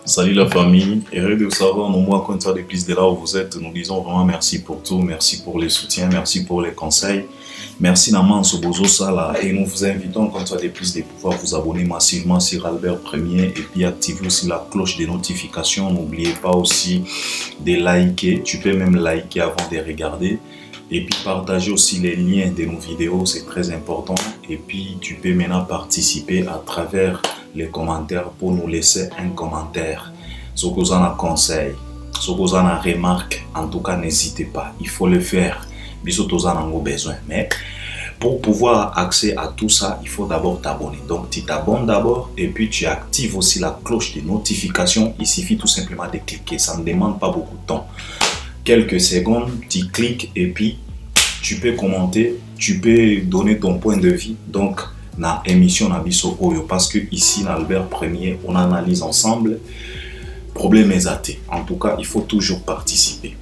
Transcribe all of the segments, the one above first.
Salut la famille, heureux de vous savoir nombreux quand ça d'église de là où vous êtes. Nous disons vraiment merci pour tout, merci pour les soutiens, merci pour les conseils. Merci Naman Sobozo Sala et nous vous invitons quand ça d'église de pouvoir vous abonner massivement sur Albert Premier et puis activer aussi la cloche des notifications. N'oubliez pas aussi de liker, tu peux même liker avant de regarder. Et puis partager aussi les liens de nos vidéos, c'est très important. Et puis tu peux maintenant participer à travers les commentaires pour nous laisser un commentaire. Ce que vous en avez conseil, ce que vous en avez remarque, en tout cas n'hésitez pas, il faut le faire. Bisous, vous en avez besoin. Mais pour pouvoir accéder à tout ça, il faut d'abord t'abonner. Donc tu t'abonnes d'abord et puis tu actives aussi la cloche de notification. Il suffit tout simplement de cliquer, ça ne demande pas beaucoup de temps. Quelques secondes, tu cliques et puis tu peux commenter, tu peux donner ton point de vue. Donc, dans l'émission Nabiso Oyo, parce que ici, dans Albert Premier, on analyse ensemble. Problème exaté. En tout cas, il faut toujours participer.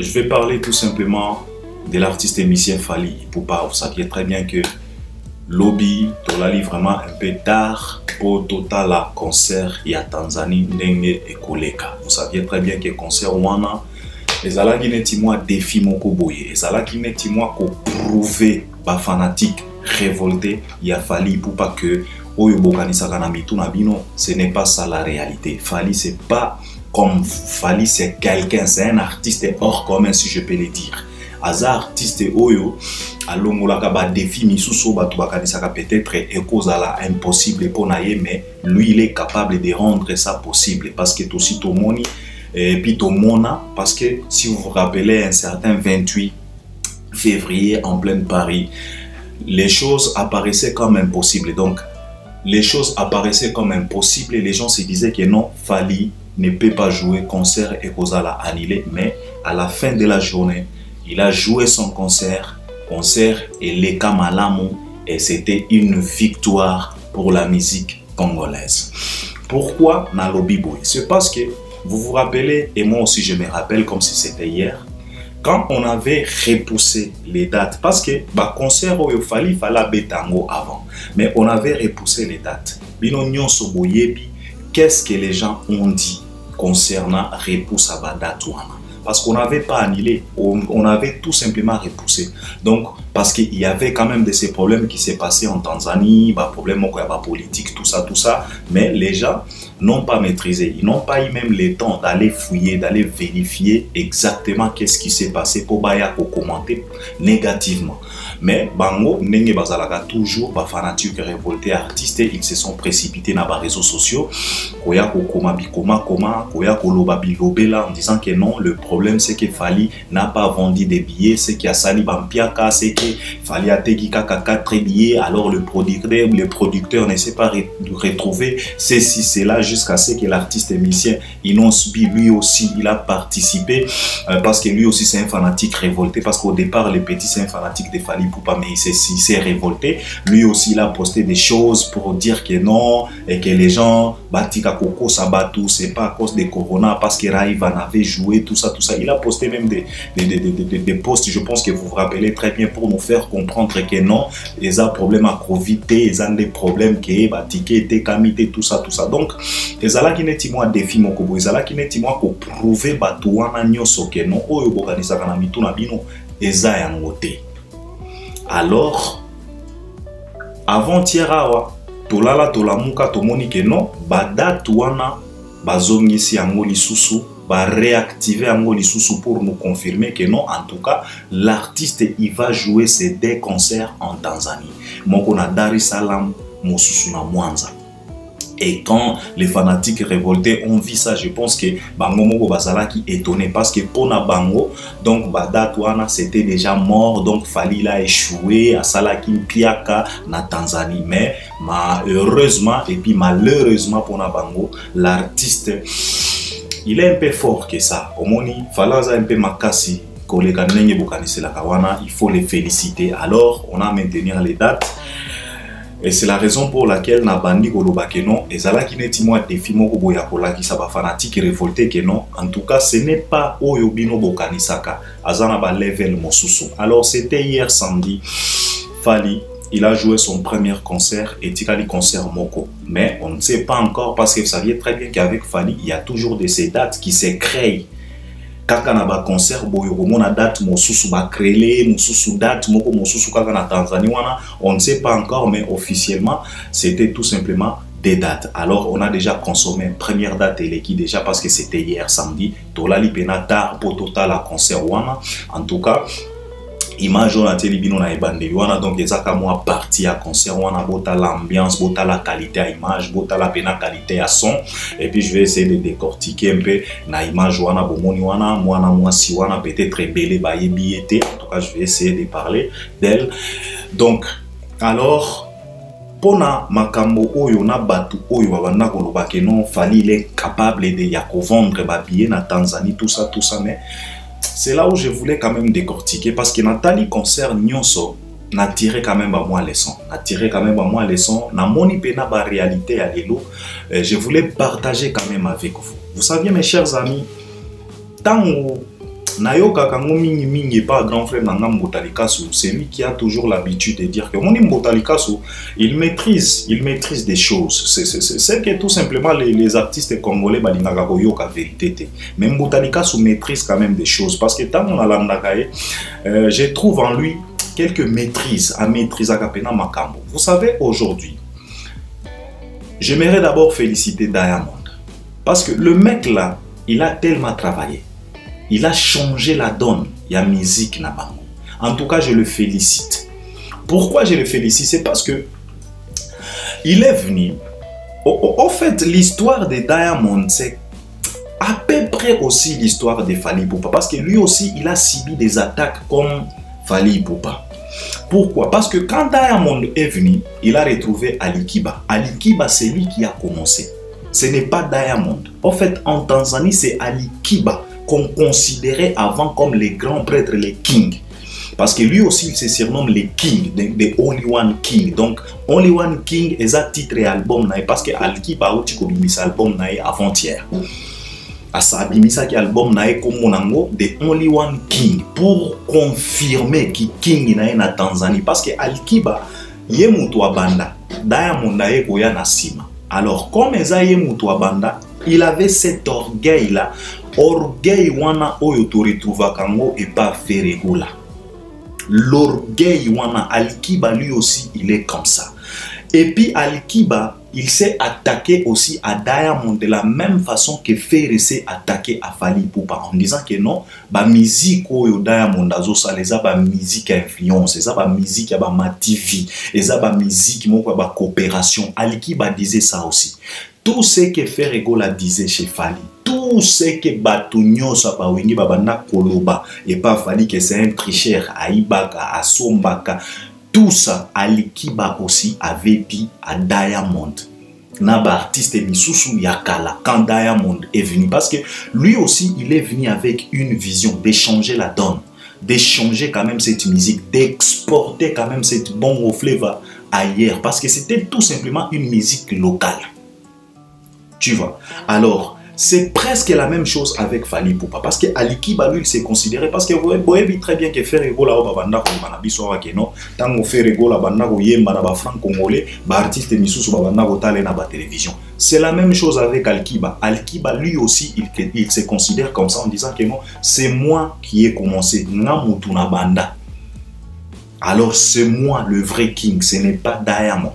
Je vais parler tout simplement de l'artiste émissien Fally Ipupa. Vous saviez très bien que lobby, Tolali vraiment un peu tard pour total concert et à Tanzanie, Ndenge et Koleka. Vous saviez très bien que concert Wana. Ezalaki neti mwa défi moko boye, ezalaki neti mwa ko prouver ba fanatique révolté ya Fally Ipupa que oyo bokanisaka na mitu na bino, ce n'est pas ça la réalité. Fally c'est pas comme Fally, c'est quelqu'un, c'est un artiste hors commun si je peux le dire. Aza artiste oyo alongolaka ba défi misusu batu bakanisaka peut-être ekozala impossible pour naye, mais lui il est capable de rendre ça possible parce que aussi tout moni et puis tout mona, parce que si vous vous rappelez un certain 28 février en plein Paris, les choses apparaissaient comme impossibles. Donc les choses apparaissaient comme impossibles et les gens se disaient que non, Fally ne peut pas jouer concert et cause l'a annulé, mais à la fin de la journée il a joué son concert et les Kamalamu, et c'était une victoire pour la musique congolaise. Pourquoi na lobby boy? C'est parce que vous vous rappelez, et moi aussi je me rappelle comme si c'était hier, quand on avait repoussé les dates, parce que bah concert au Fally fallait betango avant, mais on avait repoussé les dates. Binonyon soboyebi, qu'est-ce que les gens ont dit concernant repousse à la date wana? Parce qu'on n'avait pas annulé, on avait tout simplement repoussé. Donc, parce qu'il y avait quand même de ces problèmes qui s'est passé en Tanzanie, bah, problème politique, tout ça, mais les gens n'ont pas maîtrisé. Ils n'ont pas eu même le temps d'aller fouiller, d'aller vérifier exactement qu'est-ce qui s'est passé pour commenter négativement. Mais bango, nenge bazalaka toujours ba fanatique révolté artistes, ils se sont précipités dans les réseaux sociaux. Koya koya koloba bilobela en disant que non, le problème c'est que Fally n'a pas vendu des billets, c'est qu'il y a sali bampiaka, c'est que Fally a tegi kaka 4 billets, alors le producteur ne sait pas retrouver ceci, cela, jusqu'à ce que l'artiste émissien Inosbi, lui aussi, il a participé parce que lui aussi c'est un fanatique révolté, parce qu'au départ, les petits c'est un fanatique de Fally Poupa, mais il s'est révolté. Lui aussi, il a posté des choses pour dire que non, et que les gens, Batika Koko Sabatou, c'est pas à cause des Corona, parce que Raïvan avait joué, tout ça, tout ça. Il a posté même des posts, je pense que vous vous rappelez très bien, pour nous faire comprendre que non, ils ont des problèmes à Covid, ils ont des problèmes que Batika était kamité, tout ça, tout ça. Donc, ils ont qui n'est moi défi mon kobo, ils ont qui n'est moi pour prouver Batouana nyoso que non, oyo bokanisa kana mituna bino, ils ont ngoté. Alors, avant-hier, tolala tolamuka tomoni que non, badate wana bazongisi yango lisusu, ba réactiver yango lisusu pour nous confirmer que non, en tout cas, l'artiste il va jouer ses 2 concerts en Tanzanie. Moko na Dar es Salaam, mosusu na Mwanza. Et quand les fanatiques révoltés ont vu ça, je pense que Bango Moko Bazala qui étonné parce que Pona Bango, donc Badatouana c'était déjà mort, donc Fali a échoué à Salakim Piaka na Tanzanie. Mais heureusement et puis malheureusement Pona Bango, l'artiste il est un peu fort que ça. Omoni Falaza un peu makasi. Il faut les féliciter. Alors on a maintenu les dates. Et c'est la raison pour laquelle na bandi koloba que non, et zala ki neti moi défi moko boya kola ki sa ba fanatique révolté que non. En tout cas, ce n'est pas oyo bino bokanisaka. Azana ba level mosusu. Alors c'était hier samedi. Fali, il a joué son premier concert et Tikali concert moko. Mais on ne sait pas encore parce que vous saviez très bien qu'avec Fali, il y a toujours de ces dates qui se créent. Kaka na ba concert boyo mona date mosusu ba créer mosusu date moko mosusu kaka na Tanzanie wana, on ne sait pas encore, mais officiellement c'était tout simplement des dates. Alors on a déjà consommé première date et qui déjà parce que c'était hier samedi tolali penata pour total à concert wana. En tout cas image on a télébino na ebande wana, donc ezaka moi partie à concert wana, bota l'ambiance, bota la qualité à image, bota la pena qualité à son, et puis je vais essayer de décortiquer un peu na image wana bomoni wana mwana mwasi wana peut-être belé ba yebiete. En tout cas je vais essayer de parler d'elle. Donc alors pona makambo oyo na batu oyo babanda koloba ke non Fali il est capable de yako vendre ba billet na Tanzanie, tout ça, mais c'est là où je voulais quand même décortiquer parce que Nathalie concert Nyonso n'a tiré quand même à moi leçon. Na moni pena ba réalité à l'élo. Je voulais partager quand même avec vous. Vous saviez mes chers amis, tant Nayoka kango mingi pas grand frère Nangam Botalikasu, c'est lui qui a toujours l'habitude de dire que mon Botalikasu, il maîtrise des choses. C'est que tout simplement les artistes congolais balingaka koyoka vérité. Même Botalikasu maîtrise quand même des choses parce que tant on a l'andakaye, je trouve en lui quelques maîtrises à kapena makambo. Vous savez aujourd'hui, j'aimerais d'abord féliciter Diamond parce que le mec là, il a tellement travaillé. Il a changé la donne. Il y a musique na bango. En tout cas, je le félicite. Pourquoi je le félicite? C'est parce que il est venu. En fait, l'histoire de Diamond, c'est à peu près aussi l'histoire de Fally Ipupa. Parce que lui aussi, il a subi des attaques comme Fally Ipupa. Pourquoi? Parce que quand Diamond est venu, il a retrouvé Ali Kiba. Ali Kiba, c'est lui qui a commencé. Ce n'est pas Diamond. En fait, en Tanzanie, c'est Ali Kiba qu'on considérait avant comme les grands prêtres, les kings. Parce que lui aussi, il se surnomme les kings, the Only One King. Donc, Only One King est un titre et album, parce que Al-Kiba a eu album avant-hier. Asa bimisa ki album nae comme monango the Only One King pour confirmer qui king nae na Tanzanie. Parce que Al-Kiba, ye mutu wa banda, Diamond nae koya na sima. Alors, comme eza ye mutu wa banda, il avait cet orgueil-là. Orgueil wana oyo to retrouva kango et pas Ferregola. L'orgueil wana, Al-Kiba lui aussi il est comme ça. Et puis Al-Kiba il s'est attaqué aussi à Diamond de la même façon que Ferre s'est attaqué à Fally Ipupa en disant que non, ba musique oyo Diamond azo ça les ba musique influence, ça ba musique ya ba mativi, ça ba musique moko ba coopération. Al-Kiba disait ça aussi. Tout ce que Ferregola disait chez Fally, tout ce que Batunyo Sapa Wingi Babana Koloba, et pas Fally que c'est un tricheur, Aibaka, Asombaka, tout ça, Al-Kiba aussi avait dit à Diamond. Naba artiste Misusu Yakala, quand Diamond est venu, parce que lui aussi, il est venu avec une vision d'échanger la donne. d'échanger quand même cette musique, d'exporter quand même cette bongo flavor ailleurs, parce que c'était tout simplement une musique locale. Tu vois. Alors, c'est presque la même chose avec Fally Ipupa, parce que Ali Kiba, lui, il s'est considéré, parce que vous voyez très bien que faire ego là, tant que faire ego là, franc-congolais, artiste misusu na télévision. C'est la même chose avec Ali Kiba. Ali Kiba, lui aussi, il se considère comme ça en disant que non, c'est moi qui ai commencé. Alors c'est moi le vrai king, ce n'est pas Diamond.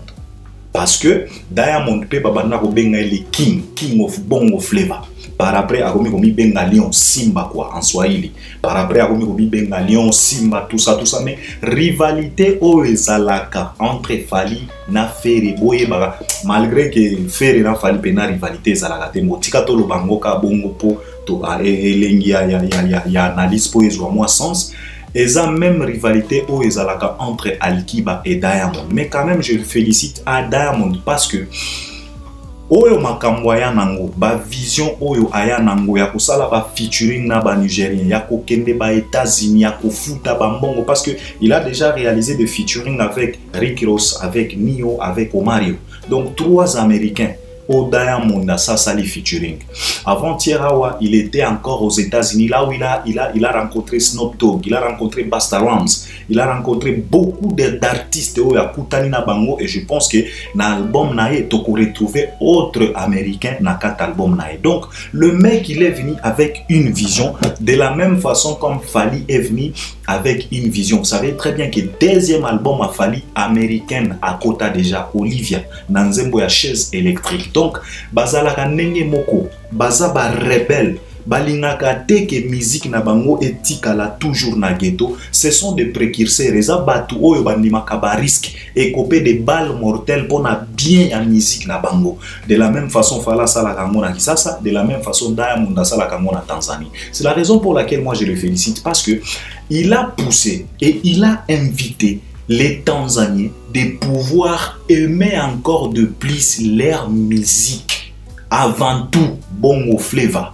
Parce que Diamond peut pas le king of bongo flavor. Par après, a komi benga lion Simba quoi en Swahili. Par après, a komi benga lion Simba tout ça. Mais rivalité o ezalaka entre Fally na Ferry boye baga malgré que Ferry na Fally pena rivalité ezalaka te motika to lo bango ka bongo po to elengi ya analyse po ezwa moi sens. Et ça même rivalité au ezalaka entre Ali Kiba et Diamond. Mais quand même, je félicite à Diamond parce que oyo makambo ya nango ba vision oyo aya nango ya kosala ba featuring na ba Nigérien ya ko kende ba États-Unis ya ko futa ba mbongo parce que il a déjà réalisé des featuring avec Rick Ross, avec Nio, avec Omario. Donc 3 Américains. Au Diamond, ça sali featuring. Avant Tierawa, il était encore aux États-Unis, là où il a rencontré Snoop Dogg, il a rencontré Busta Rhymes, il a rencontré beaucoup d'artistes au Yakutani na Bango, et je pense que dans l'album nae, tu peux retrouver autres Américains dans cet album nae. Donc, le mec, il est venu avec une vision, de la même façon comme Fally est venu avec une vision. Vous savez très bien que le deuxième album a Fally américaine à Kota déjà, Olivia, dans Zembo ya chaise électrique. Donc, bazalaka nenge moko, bazaba rebelle, balingaka te que musique na bango etikala toujours na ghetto. Ce sont des précurseurs, eza batu oyo bandimaka ba risque et copé des balles mortelles pour na bien la musique na bango. De la même façon, Fala salaka ngo na Kisasa, de la même façon Diamond salaka ngo na Tanzanie. C'est la raison pour laquelle moi je le félicite parce que il a poussé et il a invité les Tanzaniens de pouvoir aimer encore de plus leur musique. Avant tout, bongo flavor.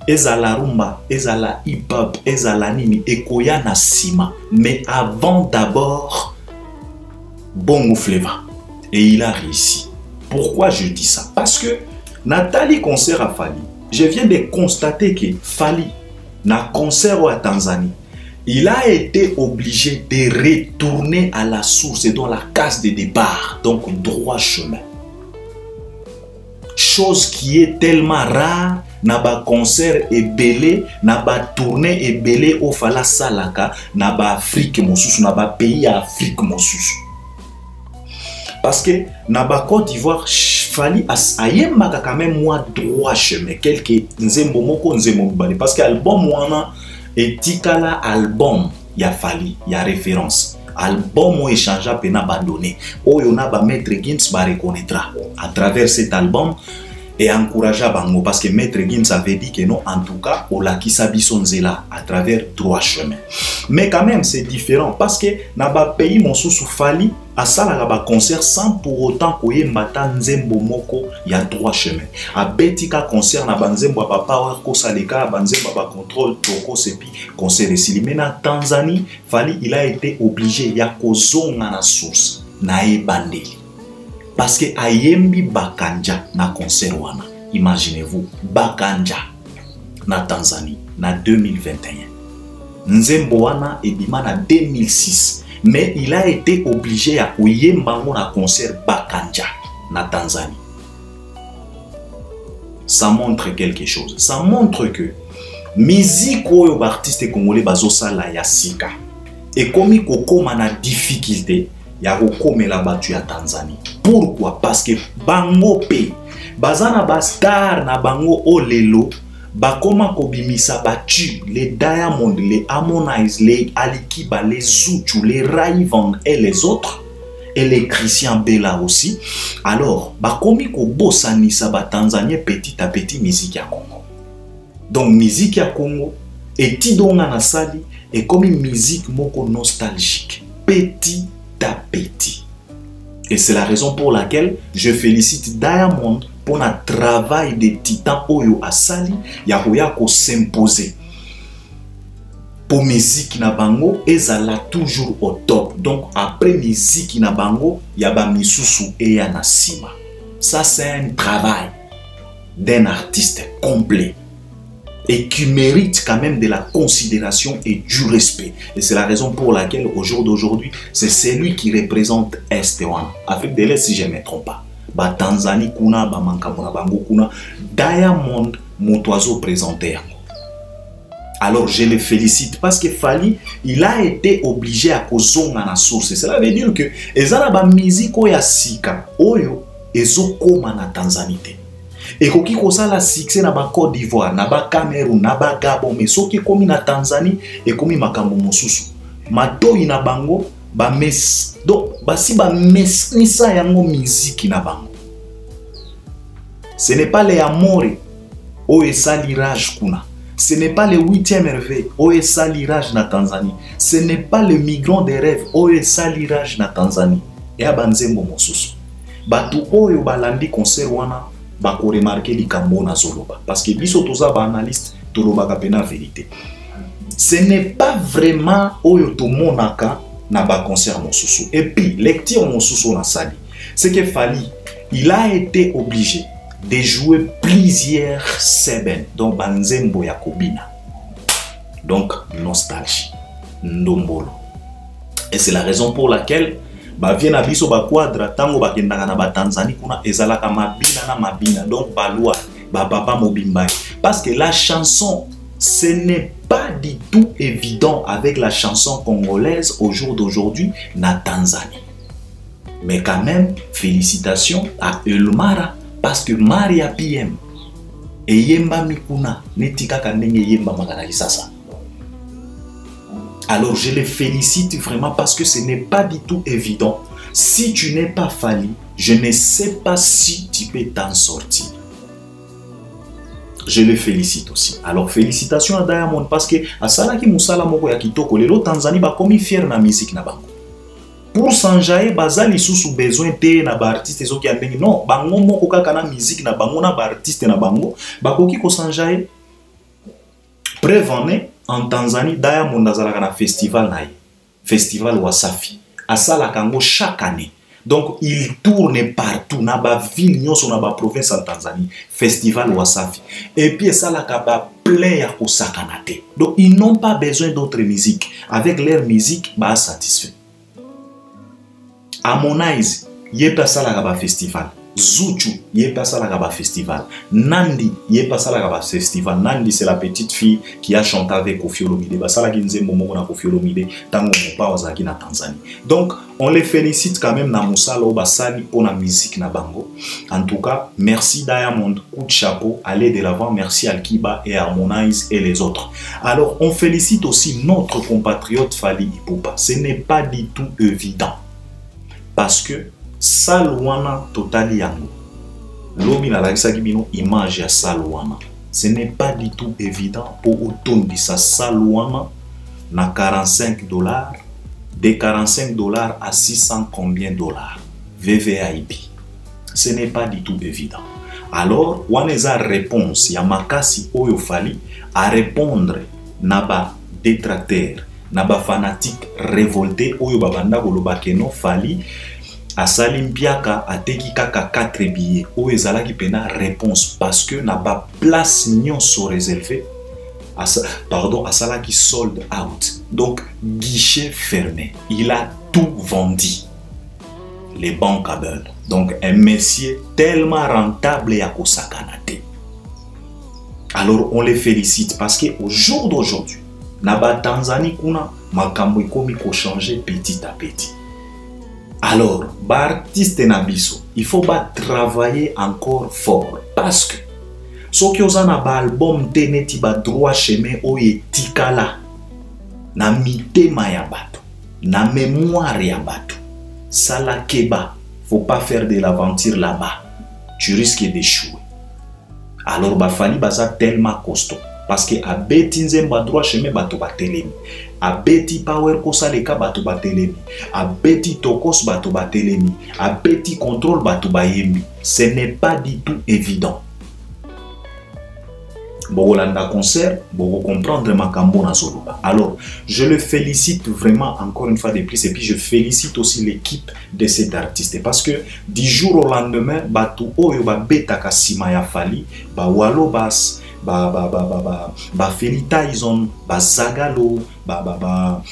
Ezala rumba, ezala hip-hop, ezala nini, ekoya na sima. Mais avant d'abord, bongo flavor. Et il a réussi. Pourquoi je dis ça? Parce que Nathalie concert à Fally. Je viens de constater que Fally na concert à Tanzanie. Il a été obligé de retourner à la source et dans la case de départ, donc droit chemin. Chose qui est tellement rare, n'a pas concert et belé, n'a pas tournée et belé au Fala Salaka, n'a pas Afrique monsus, n'a pas pays Afrique monsus. Parce que n'a pas Côte d'Ivoire, Fally a quand même moi droit chemin, quelques nzembo moko nzembo mbali, parce que l'album wana et tikala album ya Fally ya référence album ou échangea pena bandonné oyo na ba Maître Gims ba reconnaîtra à travers cet album et encouragea bango parce que Maître Gims avait dit que non en tout cas au lakisa bisonzela à travers droit chemin. Mais quand même c'est différent parce que na ba pays mosusu Fally à ça la ba concert sans pour autant koyembata nzembo moko ya droit chemin. A betika concert na banzembo ba power ko saleka banzembo ba contrôle toko sepi concert esili. Mais na Tanzanie Fally il a été obligé ya kozonga na source na ebandeli. Parce que ayembi bakanja na concert wana. Imaginez-vous bakanja na Tanzanie na 2021. Nzembo wana ebima na 2006. Mais il a été obligé à koyemba na concert bakanja na Tanzanie. Ça montre quelque chose. Ça montre que musique oyo artiste congolais bazosala ya sika et comme kokoma na difficulté ya kokomela batu ya Tanzanie. Pourquoi? Parce que bango pe bazana ba star na bango olelo bakoma kobimisa batu les Diamond, les Harmonize, les Ali Kiba, les Zuchu, les Rayvan et les autres et les Christian Bella aussi. Alors bakomi ko bosanisa ba Tanzanie petit à petit musique ya Congo. Donc musique ya Congo et tidonga na sali et comme une musique moko nostalgique petit à petit. Et c'est la raison pour laquelle je félicite Diamond pour le travail des titans Oyo Asali, Yahoya ko s'imposer. pour musique na bango ezala toujours au top. Donc après musique na bango yaba misusu et yanasima. Ça c'est un travail d'un artiste complet et qui mérite quand même de la considération et du respect. Et c'est la raison pour laquelle au jour d'aujourd'hui, c'est celui qui représente Est-Ouana. Afrique de l'Est, si je ne me trompe pas. Ba Tanzanie kuna, ba Mankamona Bango kuna, Diamond Motoiseau présenté. Alors je le félicite parce que Fally, il a été obligé à kozonga na source. Cela veut dire que ezala ba musique oya sika oyo ezokoma na Tanzanie. Et koki kosala succès na ba Côte d'Ivoire, na ba Cameroun, na ba Gabon, mais soki komi na Tanzanie et komi makambo mosusu. Matoi na bango ba mes donc basi ba mesnisa yango musique na bango. Ce n'est pas les Amore o esalirage kuna. Ce n'est pas le 8e merveille o esalirage na Tanzanie. Ce n'est pas le migrant des rêves o esalirage na Tanzanie. Et abanzembo mosusu. Batu oyo balandi concert wana ba ko remarquer likambo na zoloba parce que biso toza ba analyste toloba ka pena vérité. Ce n'est pas vraiment oyo to monaka na ba concert mosusu. Et puis lecture mosusu na sali. C'est que Fally, il a été obligé de jouer plusieurs seben donc banzembo ya kobina. Donc nostalgie, ndombolo. Et c'est la raison pour laquelle ba vient na biso ba quadra tango ba kendanga na ba Tanzanie kuna ezalaka mabina na mabina donc balwa ba papa mobimbai parce que la chanson ce n'est pas du tout évident avec la chanson congolaise au jour d'aujourd'hui na Tanzanie. Mais quand même félicitations à Elmara parce que Maria PM et yemba mikuna netika kandenge yemba makana sasa. Alors je les félicite vraiment parce que ce n'est pas du tout évident. Si tu n'es pas Fally, je ne sais pas si tu peux t'en sortir. Je les félicite aussi. Alors félicitations à Diamond parce que à Salaki Musala Moko ya Kitoko, lelo Tanzanie ba komi fier na musique na bango. Pour s'enjailler, bazali sous besoin te na ba artiste ezo ki andenge non, bango moko kaka na musique na bango na ba artiste na bango, ba koki ko s'enjailler. Preuve en est, en Tanzanie, Diamond azalaka na festival na ye. Festival Wasafi. Asala kango chaque année. Donc il tourne partout na ba ville nyonso na ba province en Tanzanie. Festival Wasafi. Et puis asala ka ba plein ya kosakanate. Donc ils n'ont pas besoin d'autre musique. Avec leur musique, ba satisfait. Harmonize, yé asala ka ba festival. Zuchu, yé pas ça la festival. Nandi, yé pas ça la festival. Nandi, c'est la petite fille qui a chanté avec Koffi Olomide. Basala Ginze Momo na Koffi Olomide, tango mopa ozaki na Tanzanie. Donc, on les félicite quand même na musala basali pour la musique na bango. En tout cas, merci Diamond, coup de chapeau, allez de l'avant. Merci Alkiba et Harmonize et les autres. Alors, on félicite aussi notre compatriote Fally Ipupa. Ce n'est pas du tout évident parce que Salwana totali yango. Lomi na lakisa kibino image ya Salwana. Ce n'est pas du tout évident pour autondi sa Salwana na 45 $, de 45 $ à 600 combien dollars. VVIP. Ce n'est pas du tout évident. Alors, waneza réponse ya makasi oyo Fally à répondre naba détracteur, naba fanatique révolté oyo babanda koloba keno Fally Asali Mpiaka a teki kaka 4 billets ou ezalaki pena réponse parce que n'a pas place nyonso réservé pardon asalaki sold out donc guichet fermé. Il a tout vendu les bancables. Donc un monsieur tellement rentable et à kosakanate. Alors on les félicite parce que au jour d'aujourd'hui naba Tanzanie kuna makambo ikomi ko changer petit à petit. Alors, artiste nabiso, il faut travailler encore fort parce que ce qui est un album teneti ba droit chemin oye tikala na mitema ya bato, na mémoire ya bato. Sala keba, faut pas faire de l'aventure là-bas. Tu risques d'échouer. Alors Fally baza tellement costaud parce que a beti nzemba droit chemin bato batelemi. A beti power kosaleka bato batelemi. A beti tokos bato batelemi. A beti contrôle bato bayemi. Ce n'est pas du tout évident. Bogolanda concert, Bogo comprendre Makambo na Zoloba. Alors, je le félicite vraiment encore une fois de plus et puis je félicite aussi l'équipe de cet artiste parce que du jour au lendemain, Batu Oyo ba betaka sima ya Fally, ba Walo Bass, ba Feli Tyson, ba Zagalo, ba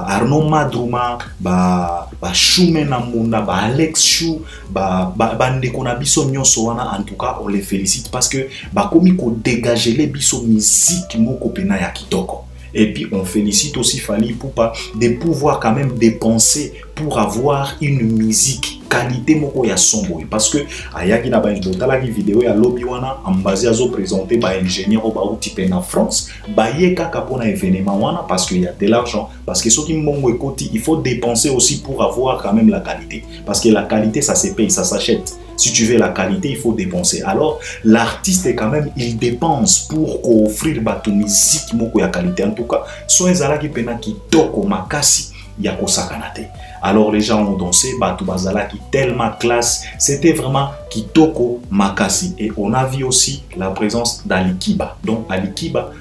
Arnaud Madruma, ba Shume Namunda, ba Alex Chou, ba ndeko na biso nyonso wana. En tout cas, on les félicite parce que ba komi ko dégager les biso musique moko pena ya kitoko. Et puis on félicite aussi Fally Ipupa de pouvoir quand même dépenser pour avoir une musique qualité moko ya sombo parce que ayaki na ba botala ki vidéo ya lobby wana ambazi azo présenter ba ingénieur ba outi en France ba yeka kapona événement wana parce qu'il y a de l'argent parce que ceux qui mbongo ekoti il faut dépenser aussi pour avoir quand même la qualité parce que la qualité ça se paye, ça s'achète. Si tu veux la qualité, il faut dépenser. Alors, l'artiste, quand même, il dépense pour offrir ta musique moko ya qualité. En tout cas, soit ezala ki pena ki toko makasi ya kosakanate. Alors, les gens ont dansé, batu bazala ki tellement classe. C'était vraiment kitoko makasi. Et on a vu aussi la présence d'Ali Kiba. Donc, Ali Kiba,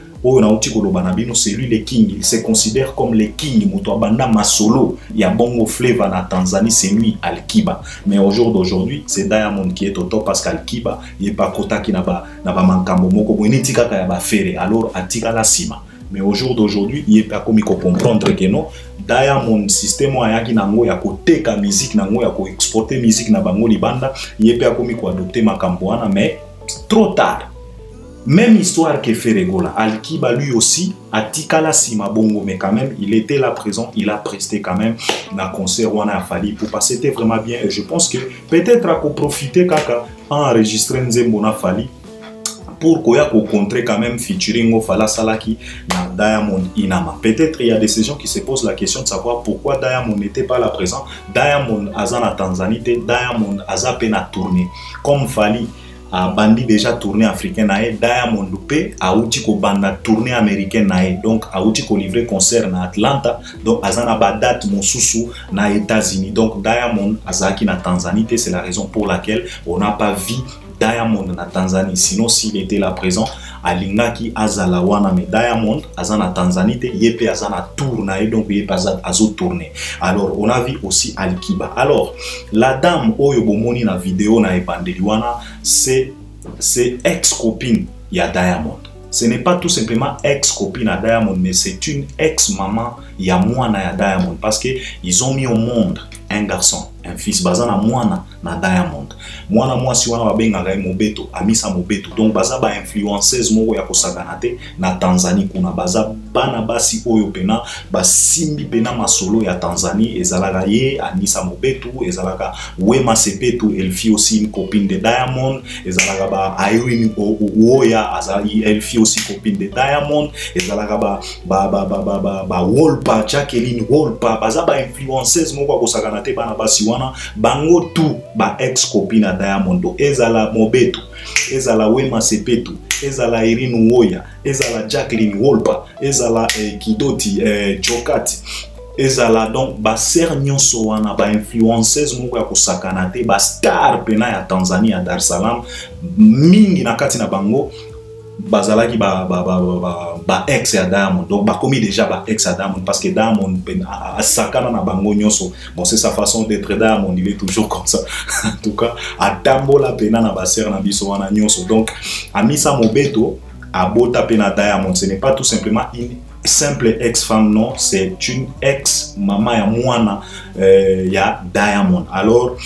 c'est lui le king, il se considère comme le king. Mutwabanda Masolo, il y a Bongo Flava en Tanzanie, c'est lui Al Kiba. Mais au jour d'aujourd'hui, c'est Diamond qui est au top parce qu'Al Kiba, il n'est pas Kota qui n'a pas mankambo moko, bonitika kaya ba fere, alors atika la sima. Mais au jour d'aujourd'hui, il n'est pas comme il faut comprendre que non. Diamond système ayaki nango ya koteka musique nango ya ko exporter musique na bango libanda, il n'est pas comme il faut adopter makambo wana, mais trop tard. Même histoire que Ferregola, Al Kiba lui aussi, a tikala sima bongo, mais quand même, il était là présent, il a presté quand même dans le concert où on a fallu pour passer, c'était vraiment bien. Et je pense que peut-être à profiter kaka en enregistrer Nzembo Fally pour qu'on contrer quand même featuring au Fala Salaki dans Diamond Inama. Peut-être il y a des gens qui se posent la question de savoir pourquoi Diamond n'était pas là présent. Diamond Azan à Tanzanie, Diamond Azapena tourné comme Fally. A bandi déjà tournée africaine nae Diamond Lupe a outi ko banda tournée américaine nae donc a outi ko livrer concert na Atlanta donc azana ba date mosusu na États-Unis donc Diamond azaki na Tanzanie c'est la raison pour laquelle on n'a pas vu Diamond na Tanzanie sinon s'il était là présent alingaki azala wana mais Diamond azana Tanzanie yepe azana tourner donc yepe azo tourner. Alors on a vu aussi Al Kiba. Alors la dame oyo bomoni na vidéo na ebandeli wana c'est ex-copine ya Diamond. Ce n'est pas tout simplement ex-copine à Diamond, mais c'est une ex-maman ya mwana ya Diamond parce que ils ont mis au monde un garçon, un fils bazana mwana na Diamond. Mwana mwasi wana babenga ga Mobeto, Amisa Mobeto. Donc baza ba influenceuse moko ya kosaganate na Tanzanie kuna baza bana basi oyo pena basimbi pena masolo ya Tanzanie ezalaka ye Amisa Mobeto, ezalaka Wema Sepetu, elle fit aussi une copine de Diamond, ezalaka ba Irene Uwoya azali elle fit aussi copine de Diamond, ezalaka ba Wolpa Jacqueline Wolpa baza ba influenceuse moko ya kosaganate bana basi wana bango tout ba ex copine à Diamond ezala Mobeto ezala Wema Sepetu ezala Irene Uwoya ezala Jacqueline Wolpa ezala Kidoti Chokati ezala donc ba ser nyonso wana ba influenceuse moko ya kosakana te ba star pena ya Tanzania Dar es Salaam mingi na kati na bango bazalaki ba ex ya Diamond donc ba komi déjà ba ex ya Diamond parce que Diamond a sakana na bango nyonso. Bon c'est sa façon d'être, Diamond il est toujours comme ça en tout cas a tambola pena na ba ser na biso wana nyonso. Donc Amisa Mobeto a bota pena Diamond, ce n'est pas tout simplement une simple ex-femme, non, c'est une ex-maman ya mwana ya Diamond. Alors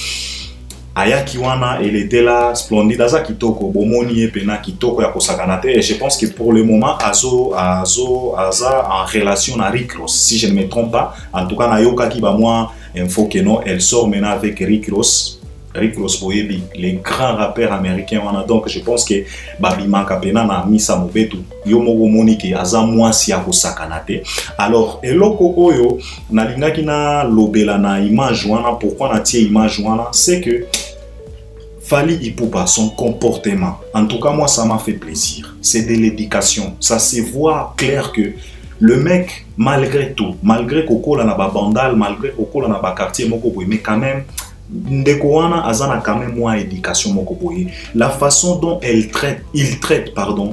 Ayaki wana, elle était là, splendide, aza kitoko, bomoni pena kitoko ya kosakanate. Et je pense que pour le moment, Aza en relation à Rick Ross, si je ne me trompe pas. En tout cas, Nayoka ki ba moi info que non, elle sort maintenant avec Rick Ross. Rick Ross Boyebi, les grands rappeurs américains. Donc je pense que Babi Mankapena na Misa Mobetu, Yomo Monique, Aza mwasi ya kosakanate. Alors, eloko oyo, nalinga kina lobela na image wana, pourquoi na tie image wana, c'est que Fally Ipupa, son comportement, en tout cas moi ça m'a fait plaisir. C'est de l'éducation. Ça se voit clair que le mec, malgré tout, malgré Koko la ba bandal, malgré Koko la ba quartier moko boy, mais quand même, ndeko wana azana quand même moins éducation moko boy. La façon dont il traite, pardon,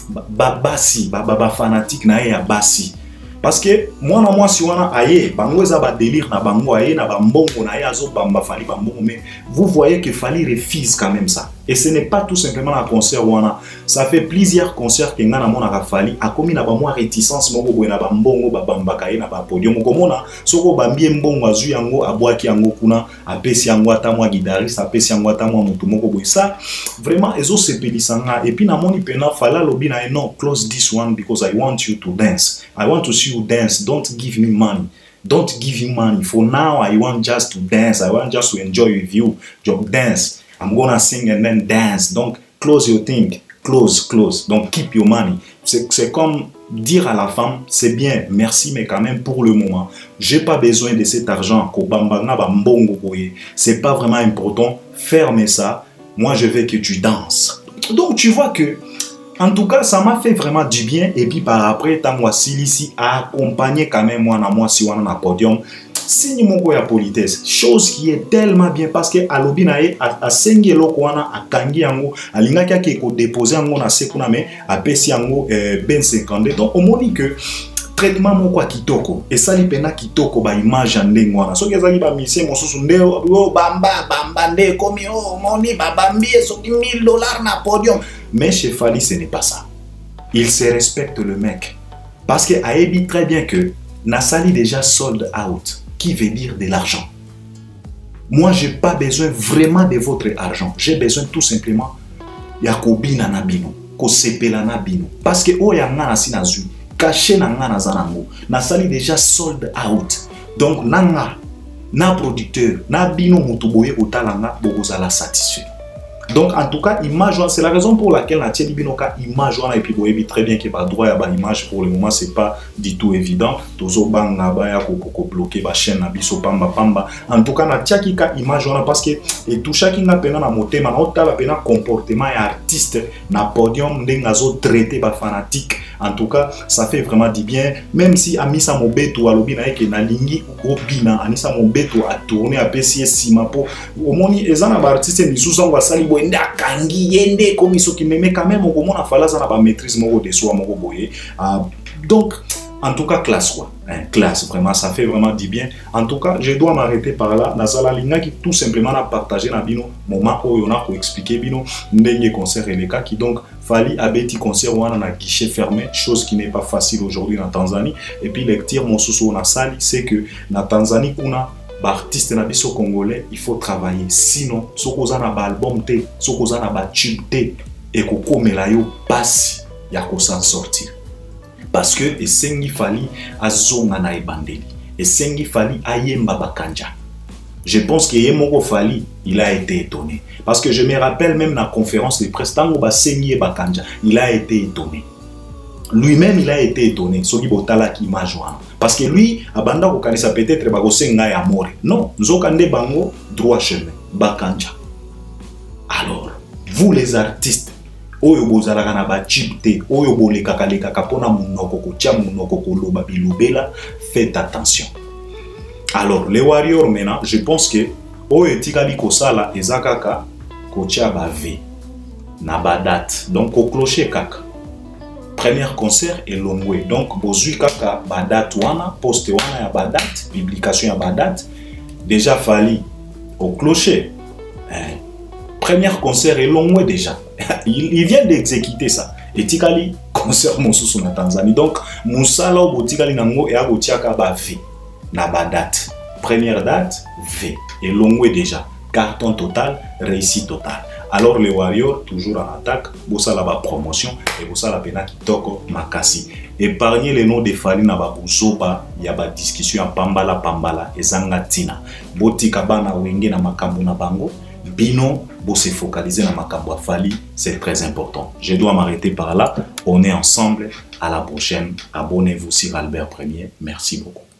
basi fanatique na ya basi. Parce que moi si wana aye bango eza ba délire na bango aye na ba mbongo na ye azo bamba Fally bambongo, mais vous voyez que Fally refuse quand même ça. Et ce n'est pas tout simplement un concert wana, ça fait plusieurs concerts que ngana mona ka Fally a commis na ba moi réticence moko boye na ba mbongo ba bamba kaye na ba podium ko mona soko bambie mbongo azu yango abwaki yango kuna apesi yango ata moi guitariste apesi yango ata moi mutu moko boye, ça vraiment ezo sepelisanga. Et puis na moni pena Fally lobi na non, close this one because I want you to dance, I want to see you dance, don't give me money, don't give me money for now, I want just to dance, I want just to enjoy with you, just dance, I'm gonna sing and then dance, donc close your thing, close, donc keep your money. C'est comme dire à la femme, c'est bien, merci, mais quand même pour le moment, j'ai pas besoin de cet argent, c'est pas vraiment important, ferme ça, moi je veux que tu danses. Donc tu vois que en tout cas, ça m'a fait vraiment du bien. Et puis par après, moi Silisi a accompagné quand même moi si on a podium. Signe mon ya politesse, chose qui est tellement bien parce que alobi na ye a sengi loko wana a kangi yango alinga kia ke ko déposer yango na sekuna me a pesi yango ben 50. Donc on moni que traitement moko kitoko et ça li pena kitoko ba image ndenge wana soki ezali ba mission mosusu ndeo bamba nde komi moni babambi soki $1000 na podium. Mais chez Fally ce n'est pas ça, il se respecte le mec parce que aebi très bien que Nasali déjà sold out, qui veut dire de l'argent. Moi j'ai pas besoin vraiment de votre argent, j'ai besoin tout simplement ya kobina na bino ko sepela na bino parce que o ya ngana sinazu caché na ngana zanango Nasali déjà sold out. Donc nanga na producteur na bino mutuboye otalanga bokozala satisfait. Donc en tout cas image, c'est la raison pour laquelle la tienne binoka image et puis vous voyez très bien que ba droit à ba image pour le moment c'est pas du tout évident. Tozo banga ba ya ko bloquer ba chaîne na biso pamba. En tout cas na tiaki ka image parce que et tout chacun na pena na motema na otala pena comportement et artiste na podium ndengazo traité ba fanatique. En tout cas, ça fait vraiment du bien. Même si Amisa Mobeto a lobby na eke na lingi ou bina, Amisa Mobeto a tourné à PCS Simapo. Au moni ezana ba artiste ni sous wa sali boende akangi yende komiso ki meme quand même au mona fala za na ba maîtrise moko de soi moko boye. Donc en tout cas classe quoi. Classe vraiment, ça fait vraiment du bien. En tout cas, je dois m'arrêter par là. Nazala linga qui tout simplement a partagé na bino moment où on a expliqué bino ndenge concert et les cas qui donc Fally abeti concert wana na guichet fermé, chose qui n'est pas facile aujourd'hui en Tanzanie. Et puis lecture mon sous na sali, c'est que na Tanzanie kuna ba artiste na biso congolais, il faut travailler. Sinon, sokoza na ba album te, sokoza na ba tube te et ko komela yo passe ya ko s'en sortir. Parce que esengi Fally azonga na ebandeli, esengi Fally ayemba bakanja. Je pense que Yemoko Fally, il a été étonné. Parce que je me rappelle même dans la conférence de presse, tango ba sengi bakanja, il a été étonné. Lui-même, il a été étonné. Soki botala ki image wana. Parce que lui, abanda ko kanisa peut-être ba senga ya amore. Non, nzokande bango droit chemin, bakanja. Alors, vous les artistes, oyo bozalaka na ba chipte, oyo bolekaka lekaka pona munoko ko tia munoko ko loba bilobela, faites attention. Alors les warriors maintenant, je pense que oyo etikali kosala ezakaka ko tia ba V na ba date. Donc au clocher kaka. Premier concert et longwe. Donc bozui kaka ba date wana, poste wana ya ba date, publication ya ba date. Déjà Fally au clocher. Premier concert et longwe déjà. Il vient d'exécuter ça. Et tikali concert mosusu na Tanzanie. Donc musala o tikali nango e agotiaka ba V na ba date. Première date V et longwe déjà. Carton total, réussite totale. Alors les Warriors toujours en attaque, bossa la promotion et bossa la pena kitoko makasi. Épargnez les noms de Fally na ba buzoba, ya ba discussion pambala et zangatina. Botika bana wenge na makambo na bango. Bino, pour se focaliser dans ma Makambo Fally, c'est très important. Je dois m'arrêter par là. On est ensemble. À la prochaine. Abonnez-vous sur Albert Premier. Merci beaucoup.